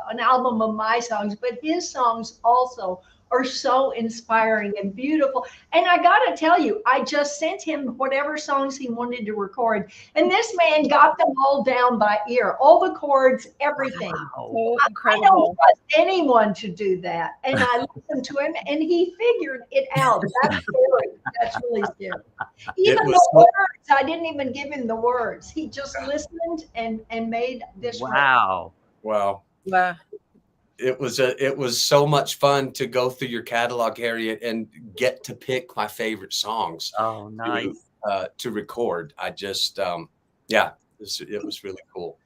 an album of my songs, but his songs also are so inspiring and beautiful. And I got to tell you, I just sent him whatever songs he wanted to record, and this man got them all down by ear, all the chords, everything. Wow. I don't trust anyone to do that. And I listened to him, and he figured it out. That's scary. That's really scary. Even the words, I didn't even give him the words. He just listened and made this. Wow. Wow. Yeah. It was so much fun to go through your catalog, Harriet, and get to pick my favorite songs. Oh, nice. To record. I just, it was really cool.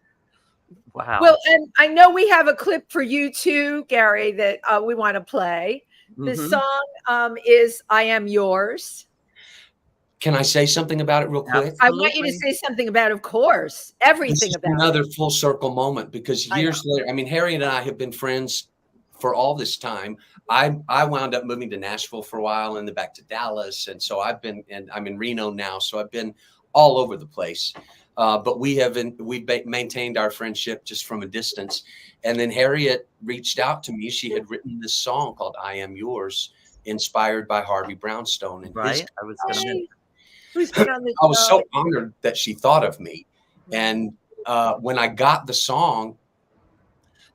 Wow. Well, and I know we have a clip for you too, Gary, that we want to play. The song is I Am Yours. Can I say something about it real quick? I want you to say something about it, of course. Everything about another full circle moment, because years later, I mean, Harriet and I have been friends for all this time. I wound up moving to Nashville for a while and then back to Dallas. And so I'm in Reno now. So I've been all over the place. But we've maintained our friendship just from a distance. And then Harriet reached out to me. She had written this song called I Am Yours, inspired by Harvey Brownstone. And I was so honored that she thought of me. And when I got the song,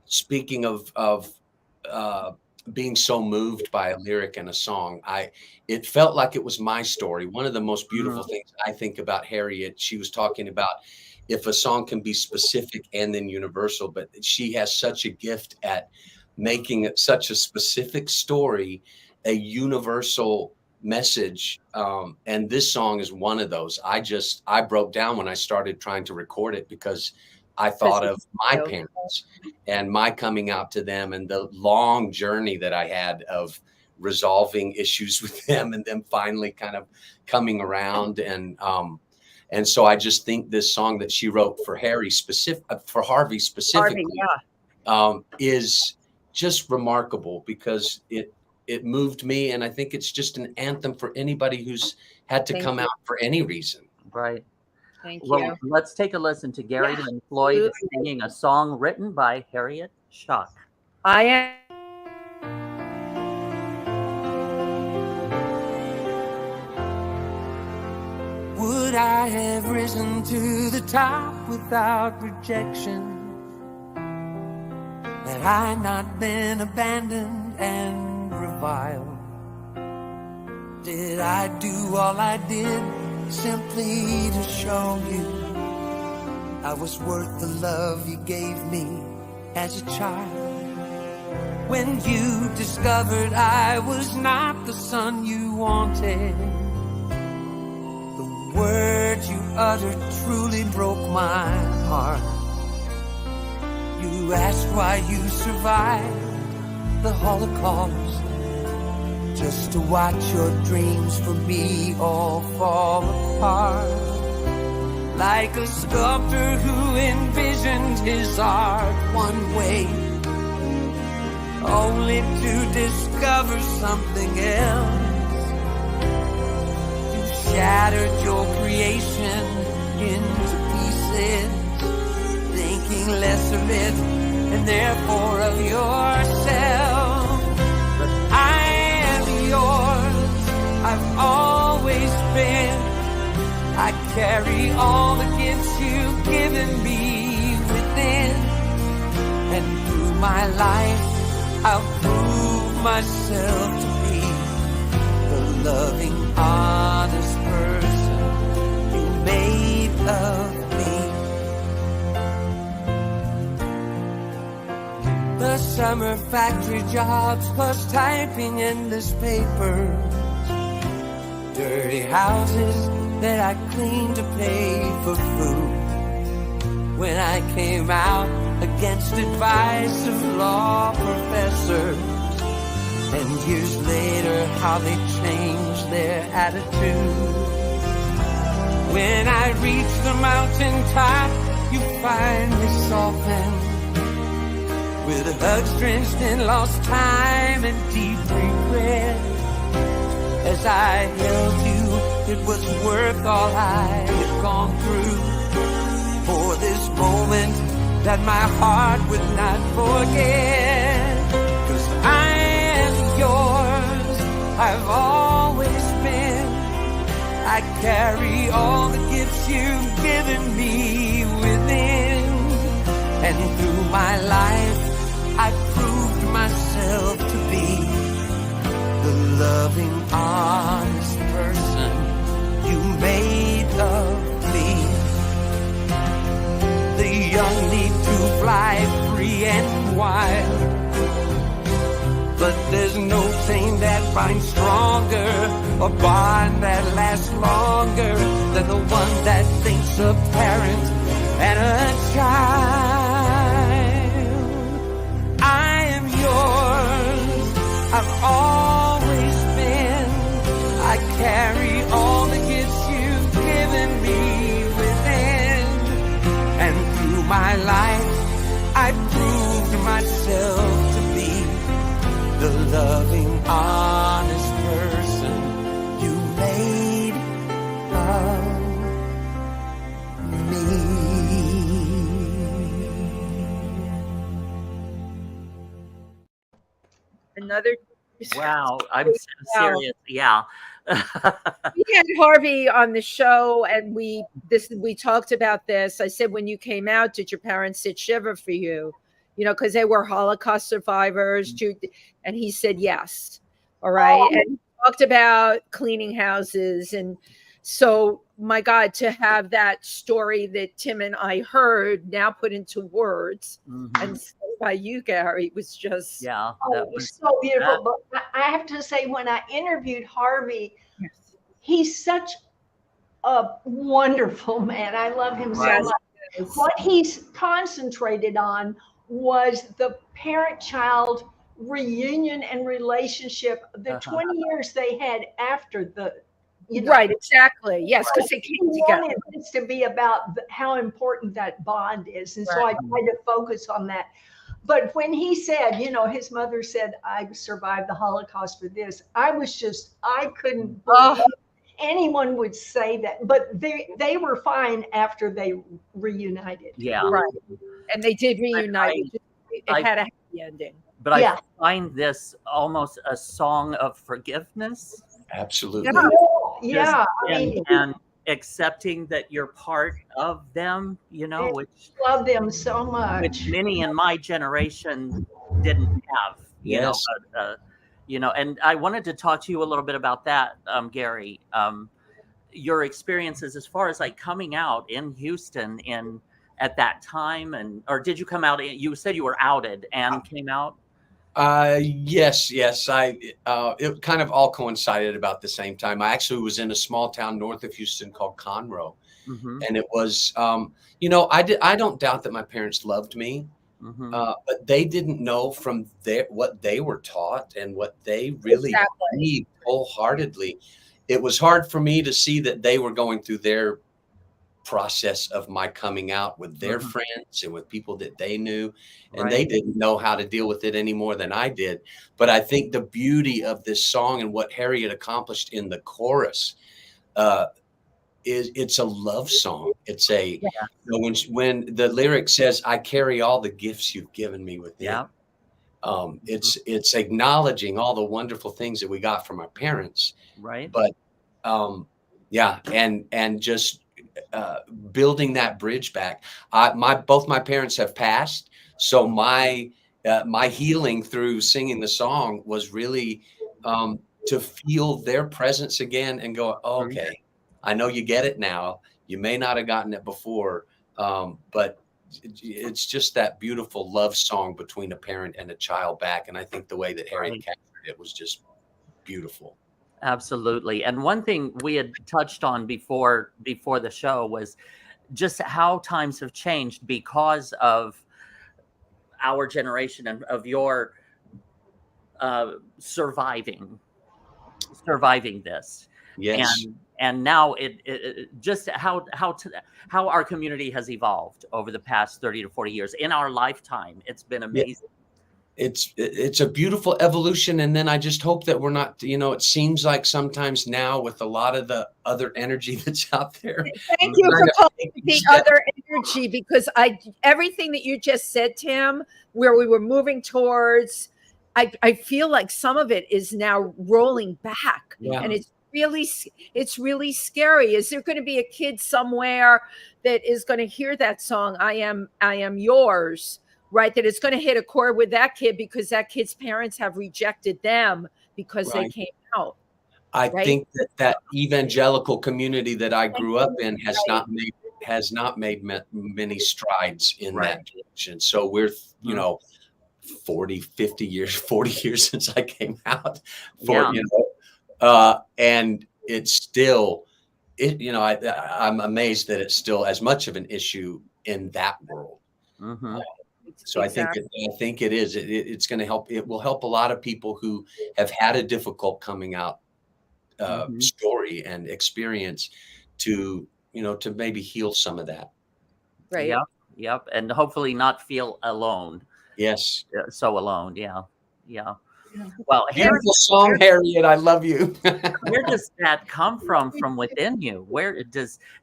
speaking of being so moved by a lyric and a song, it felt like it was my story. One of the most beautiful things I think about Harriet, she was talking about if a song can be specific and then universal, but she has such a gift at making it such a specific story, a universal message. And this song is one of those. I broke down when I started trying to record it, because I thought of my parents and my coming out to them and the long journey that I had of resolving issues with them and them finally kind of coming around. And so I just think this song that she wrote for Harvey specifically, is just remarkable, because it moved me. And I think it's just an anthem for anybody who's had to come out for any reason. Right. Thank you. Well, let's take a listen to Gary Lynn Floyd singing a song written by Harriet Schock. I am. Would I have risen to the top without rejection? Had I not been abandoned and reviled? Did I do all I did simply to show you I was worth the love you gave me as a child? When you discovered I was not the son you wanted, the words you uttered truly broke my heart. You asked why you survived the Holocaust, just to watch your dreams for me all fall apart. Like a sculptor who envisioned his art one way, only to discover something else. You shattered your creation into pieces, thinking less of it and therefore of yourself. But I am yours, I've always been. I carry all the gifts you've given me within, and through my life I'll prove myself to be the loving, honest person you made of me. The summer factory jobs plus typing endless papers, dirty houses that I cleaned to pay for food. When I came out against advice of law professors, and years later how they changed their attitude. When I reached the mountaintop, you finally softened, with hugs drenched in lost time and deep regret. As I held you, it was worth all I had gone through, for this moment that my heart would not forget. 'Cause I am yours, I've always been. I carry all the gifts you've given me within, and through my life I proved myself to be the loving, honest person you made of me. The young need to fly free and wild, but there's no chain that binds stronger, a bond that lasts longer than the one that thinks a parent and a child. I am yours, I've always I proved myself to be the loving, honest person you made of me. Another. Wow, I'm serious. Yeah. We had Harvey on the show, and we talked about this. I said, when you came out, did your parents sit shiva for you? You know, because they were Holocaust survivors. And he said yes. All right. And he talked about cleaning houses. And so, my God, to have that story that Tim and I heard now put into words and said by you, Gary, was just yeah. It was so beautiful. But I have to say, when I interviewed Harvey, he's such a wonderful man. I love him so much. What he's concentrated on was the parent-child reunion and relationship, the 20 years they had after the, right, exactly. Yes, because they came together. Wanted this to be about how important that bond is. And so I tried to focus on that. But when he said, his mother said, I survived the Holocaust for this, I couldn't believe anyone would say that. But they were fine after they reunited. Yeah. Right. And they did reunite. It had a happy ending. But I find this almost a song of forgiveness. Absolutely. Yeah. And accepting that you're part of them, which love them so much. Which many in my generation didn't have, and I wanted to talk to you a little bit about that, Gary. Your experiences as far as like coming out in Houston at that time, or did you come out? You said you were outed and came out. Yes. It kind of all coincided about the same time. I actually was in a small town north of Houston called Conroe. And it was, I don't doubt that my parents loved me, but they didn't know from what they were taught and what they really believed wholeheartedly. It was hard for me to see that they were going through their process of my coming out with their friends and with people that they knew, and they didn't know how to deal with it any more than I did. But I think the beauty of this song and what Harriet accomplished in the chorus is it's a love song. It's when the lyric says, I carry all the gifts you've given me within. It's acknowledging all the wonderful things that we got from our parents, but and just building that bridge back. Both my parents have passed, so my healing through singing the song was really to feel their presence again and go, okay, I know you get it now. You may not have gotten it before, but it's just that beautiful love song between a parent and a child back. And I think the way that Harriet captured it was just beautiful. Absolutely. And one thing we had touched on before the show was just how times have changed because of our generation and of your surviving this. Yes. And now it just how our community has evolved over the past 30 to 40 years in our lifetime. It's been amazing. It's a beautiful evolution. And then I just hope that we're not, it seems like sometimes now with a lot of the other energy that's out there. Thank you for calling the other energy, because everything that you just said, Tim, where we were moving towards, I feel like some of it is now rolling back, and it's really scary. Is there going to be a kid somewhere that is going to hear that song, I am yours, right? That it's going to hit a chord with that kid because that kid's parents have rejected them because they came out. I think that evangelical community that I grew up in has not made many strides in that direction. So we're, 40 years since I came out and it's still, I'm amazed that it's still as much of an issue in that world. So exactly. I think it is. It's going to help. It will help a lot of people who have had a difficult coming out story and experience to maybe heal some of that. Right. Yep. And hopefully not feel alone. Yes. So alone. Yeah. Yeah. Well, Beautiful song, Harriet. I love you. where does that come from within you?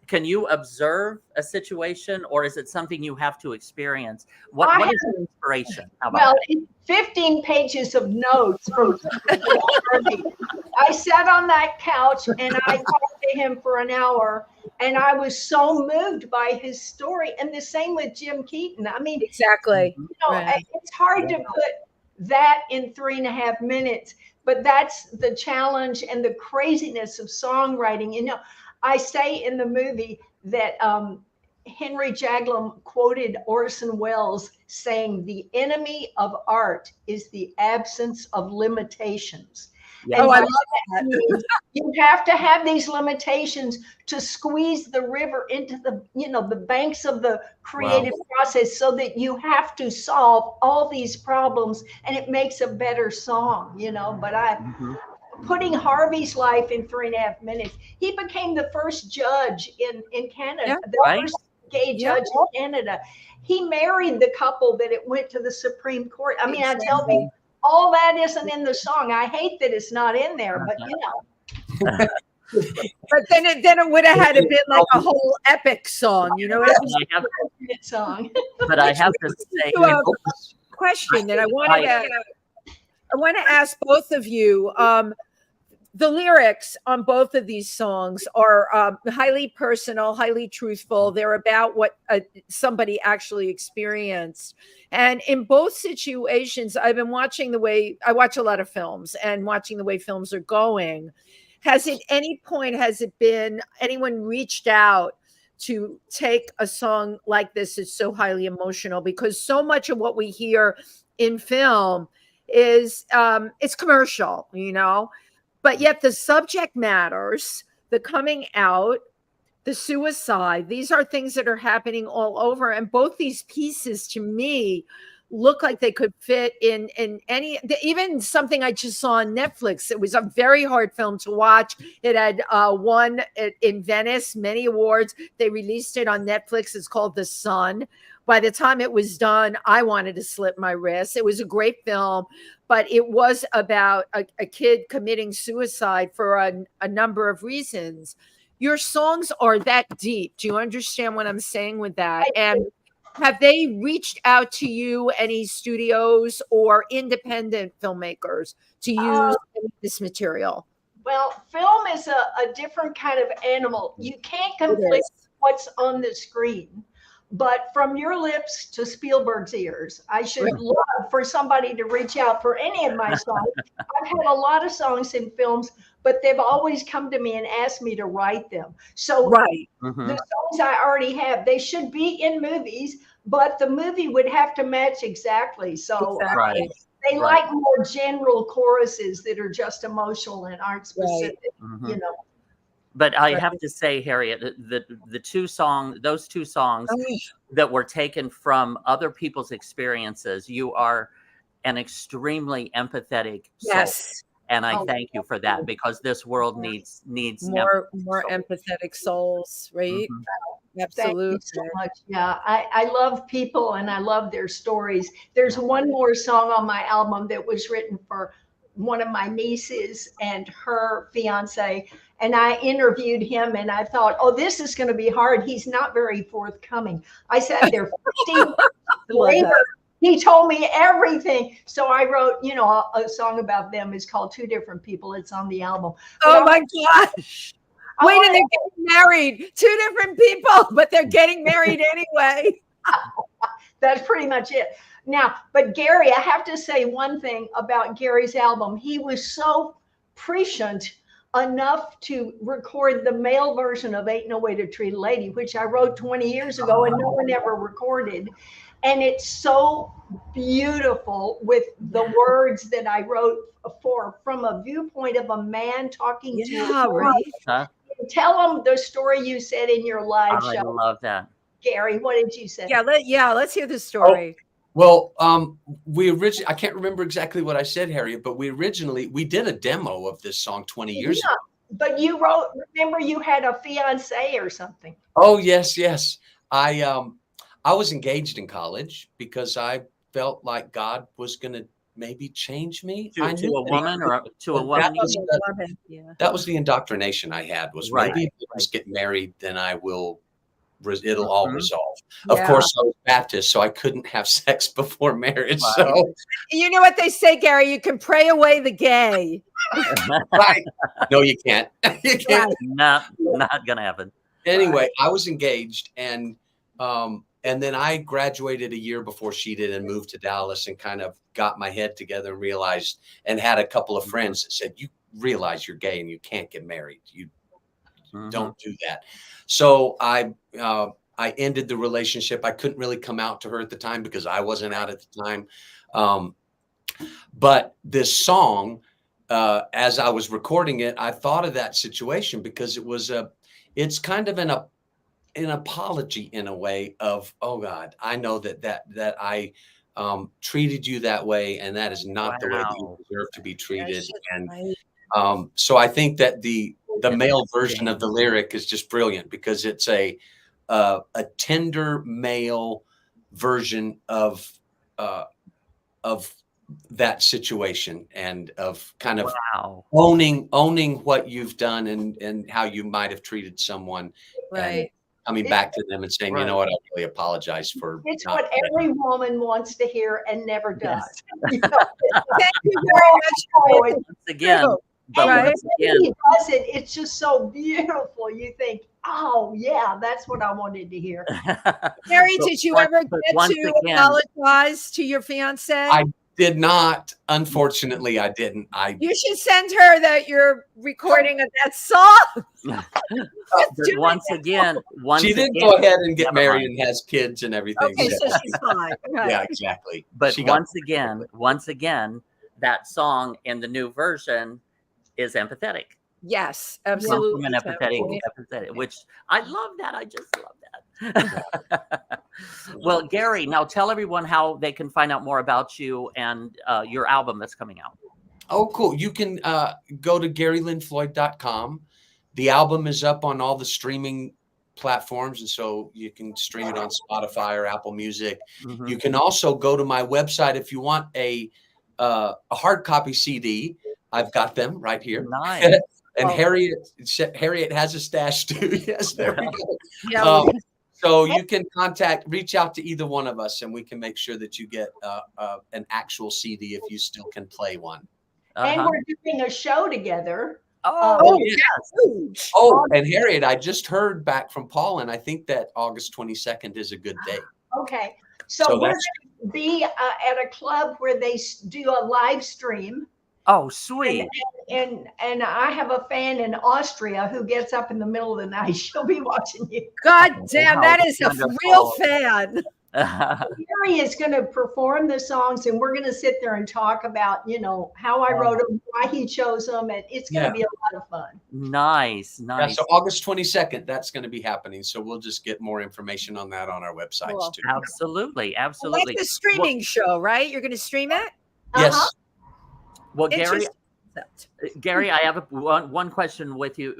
Can you observe a situation, or is it something you have to experience? What is the inspiration? How about that? 15 pages of notes from I sat on that couch and I talked to him for an hour, and I was so moved by his story. And the same with Jim Keaton. I mean, exactly. You know, it's hard to put that in 3.5 minutes, but that's the challenge and the craziness of songwriting. You know, I say in the movie that Henry Jaglom quoted Orson Welles saying, "The enemy of art is the absence of limitations." Yeah. Oh, I love that. You have to have these limitations to squeeze the river into the, the banks of the creative process, so that you have to solve all these problems, and it makes a better song, But putting Harvey's life in 3.5 minutes, he became the first judge in Canada, the first gay judge in Canada. He married the couple that it went to the Supreme Court. I mean, I tell people, all that isn't in the song. I hate that it's not in there, but But then it would have had to be like a whole epic song, song. But I have to say, a question that I want to ask both of you. The lyrics on both of these songs are highly personal, highly truthful. They're about what somebody actually experienced. And in both situations, I've been watching I watch a lot of films, and watching the way films are going. Has at any point, anyone reached out to take a song like this? It's so highly emotional, because so much of what we hear in film is it's commercial, but yet the subject matters, the coming out, the suicide, these are things that are happening all over. And both these pieces, to me, look like they could fit in any, even something I just saw on Netflix. It was a very hard film to watch. It had won in Venice many awards. They released it on Netflix. It's called The Sun. By the time it was done, I wanted to slip my wrist. It was a great film, but it was about a kid committing suicide for a number of reasons. Your songs are that deep. Do you understand what I'm saying with that? And have they reached out to you, any studios or independent filmmakers, to use this material? Well, film is a different kind of animal. You can't conflict what's on the screen. But from your lips to Spielberg's ears, I should love for somebody to reach out for any of my songs. I've had a lot of songs in films, but they've always come to me and asked me to write them. So the songs I already have, they should be in movies, but the movie would have to match exactly. So they like more general choruses that are just emotional and aren't specific, But I have to say, Harriet, those two songs that were taken from other people's experiences, you are an extremely empathetic soul. And I thank you for that, because this world needs more empathetic souls, right? Absolutely. Thank you so much. Yeah, I love people and I love their stories. There's one more song on my album that was written for one of my nieces and her fiance. And I interviewed him and I thought, this is going to be hard. He's not very forthcoming. I sat there 15 later. He told me everything. So I wrote, a song about them. It's called Two Different People. It's on the album. Oh my gosh. Wait, and they're getting married. Two different people, but they're getting married anyway. That's pretty much it. Now, but Gary, I have to say one thing about Gary's album. He was so prescient enough to record the male version of Ain't No Way to Treat a Lady, which I wrote 20 years ago and no one ever recorded. And it's so beautiful with the words that I wrote from a viewpoint of a man talking to a girl. Tell them the story you said in your live show. I love that. Gary, what did you say? Let's hear the story. Well, we originally, I can't remember exactly what I said, Harriet, but we did a demo of this song 20 years ago. But you remember you had a fiance or something. Oh, yes. I was engaged in college because I felt like God was going to maybe change me. To a woman or to a woman? That was the indoctrination I had, was Right, maybe if I just get married, then it'll all resolve. Yeah. Of course, I was Baptist, so I couldn't have sex before marriage. Right. So, you know what they say, Gary, you can pray away the gay. right. No, you can't. You can't. Not gonna happen. Anyway, I was engaged, and then I graduated a year before she did and moved to Dallas and kind of got my head together and realized, and had a couple of friends that said, you realize you're gay and you can't get married. You don't do that. So I ended the relationship. I couldn't really come out to her at the time because I wasn't out at the time. But this song, as I was recording it, I thought of that situation because it's kind of an apology in a way of, oh God, I know that I treated you that way, and that is not the way that you deserve to be treated. And so I think that the male version of the lyric is just brilliant because it's a tender male version of that situation, and of kind of owning what you've done and how you might have treated someone, and coming back to them and saying, you know what, I really apologize for. It's what every woman wants to hear and never does. Thank you very much. Once again, he does it. It's just so beautiful. You think, oh yeah, that's what I wanted to hear. Gary, did you ever get to apologize to your fiance? I did not. Unfortunately, I didn't. You should send her that you're recording of that song. Once again, she did go ahead and get married and has kids and everything. Okay, so she's fine. Okay. Yeah, exactly. But once again, that song in the new version is empathetic. Yes, absolutely. Empathetic, which I love that. I just love that. Well, Gary, now tell everyone how they can find out more about you and your album that's coming out. Oh, cool. You can go to GaryLynnFloyd.com. The album is up on all the streaming platforms, and so you can stream it on Spotify or Apple Music. You can also go to my website if you want a hard copy CD. I've got them right here. Nice. And Harriet has a stash too. Yes, there we go. So you can reach out to either one of us, and we can make sure that you get an actual CD if you still can play one. And we're doing a show together. Oh, yes. Oh, and Harriet, I just heard back from Paul, and I think that August 22nd is a good day. Okay. So we're going to be at a club where they do a live stream. Oh, sweet. And I have a fan in Austria who gets up in the middle of the night. She'll be watching you. God damn, that is a real fan. Gary is going to perform the songs, and we're going to sit there and talk about, how I wrote them, why he chose them, and it's going to be a lot of fun. Nice. Yeah, so August 22nd, that's going to be happening. So we'll just get more information on that on our websites too. Absolutely. Well, that's the streaming show, right? You're going to stream it? Yes. Well, Gary, I have one question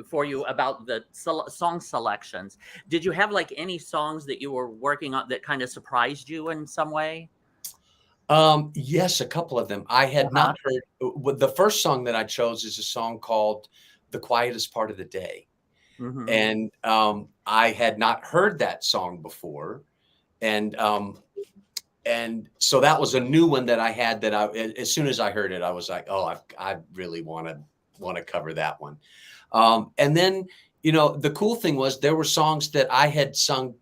for you about the song selections. Did you have any songs that you were working on that kind of surprised you in some way? Yes, a couple of them. I had not heard. The first song that I chose is a song called "The Quietest Part of the Day," and I had not heard that song before, and so that was a new one that I had. That as soon as I heard it, I was like, "Oh, I really want to cover that one." And then, the cool thing was there were songs that I had sung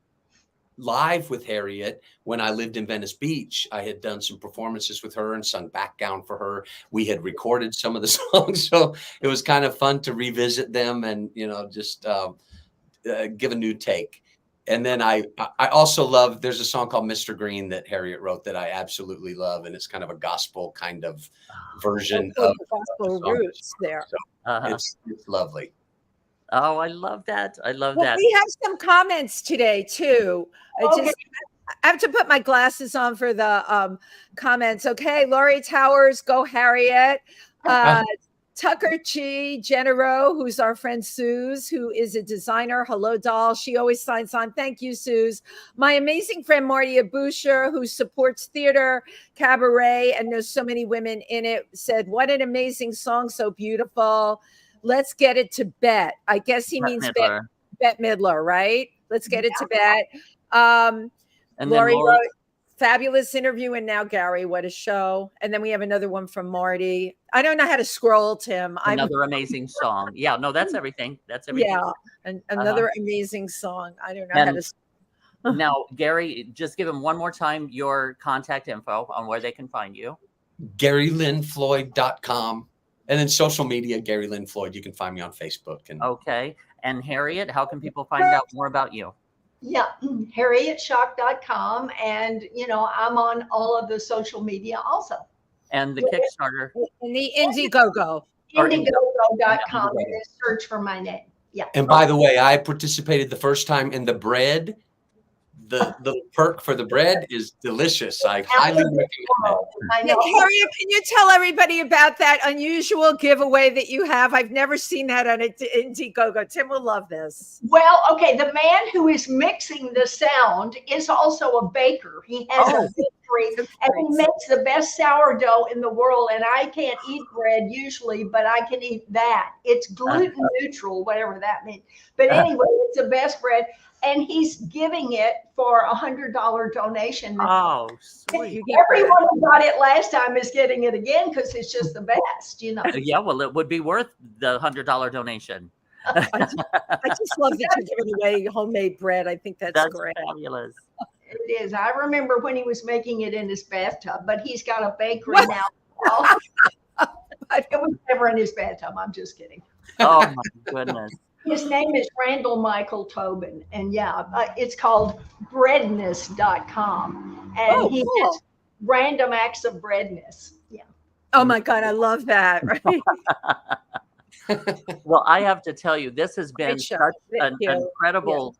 live with Harriet when I lived in Venice Beach. I had done some performances with her and sung background for her. We had recorded some of the songs, so it was kind of fun to revisit them and just give a new take. And then I also love, there's a song called Mr. Green that Harriet wrote that I absolutely love. And it's kind of a gospel kind of version of gospel roots there. So it's lovely. Oh, I love that. I love that. We have some comments today too. I have to put my glasses on for the comments. Okay. Laurie Towers, go Harriet. Tucker Chi Genero, who's our friend Suze, who is a designer. Hello, doll. She always signs on. Thank you, Suze. My amazing friend Marty Abusher, who supports theater, cabaret, and knows so many women in it, said, "What an amazing song, so beautiful. Let's get it to Bet." I guess he means Bette Midler, right? Let's get it to Bet. And Lori wrote, "Fabulous interview." And now Gary, what a show. And then we have another one from Marty. I don't know how to scroll, Tim. Another amazing song. Yeah, no, that's everything. That's everything. Yeah, and another amazing song. I don't know how to. Now, Gary, just give them one more time your contact info on where they can find you. GaryLynnFloyd.com. And then social media, Gary Lynn Floyd. You can find me on Facebook. Okay. And Harriet, how can people find out more about you? Yeah, harrietschock.com. And, I'm on all of the social media also. And the Kickstarter. And the Indiegogo. Indiegogo.com. Search for my name. Yeah. And by the way, I participated the first time in the bread. The perk for the bread is delicious. I highly recommend it. Harriet, can you tell everybody about that unusual giveaway that you have? I've never seen that on Indiegogo. Tim will love this. Well, okay. The man who is mixing the sound is also a baker. He has a bakery, and he makes the best sourdough in the world. And I can't eat bread usually, but I can eat that. It's gluten neutral, whatever that means. But anyway, it's the best bread. And he's giving it for $100 donation. Oh, sweet. Everyone who got it last time is getting it again because it's just the best, Yeah, well, it would be worth the $100 donation. I just love that you're giving away homemade bread. I think that's great. Fabulous. It is. I remember when he was making it in his bathtub, but he's got a bakery now. It was never in his bathtub. I'm just kidding. Oh, my goodness. His name is Randall Michael Tobin, and it's called breadness.com. And he has random acts of breadness. Yeah. Oh my God, I love that. Right? Well, I have to tell you, this has been such an incredible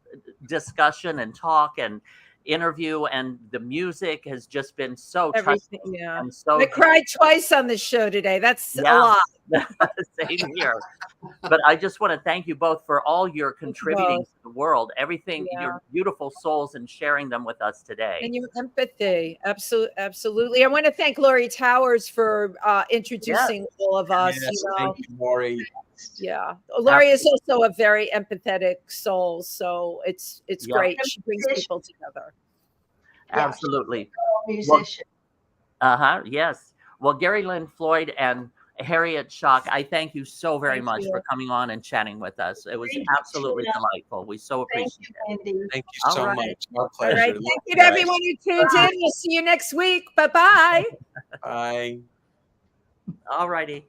discussion and talk and interview, and the music has just been so touching. Yeah. And so I cried twice on the show today. That's a lot. Same here. But I just want to thank you both for all your contributing to the world, everything, your beautiful souls, and sharing them with us today. And your empathy. Absolutely. I want to thank Lori Towers for introducing all of us. Yes, thank you, Lori. Yeah. Lori is also a very empathetic soul. So it's great. She brings people together. Absolutely. Musician. Yes. Well, Gary Lynn Floyd and Harriet Schock, I thank you so very much for coming on and chatting with us. It was absolutely delightful. We so appreciate it. Thank you so much. Our pleasure. All right. Thank you to everyone who tuned in. We'll see you next week. Bye-bye. Bye. All righty.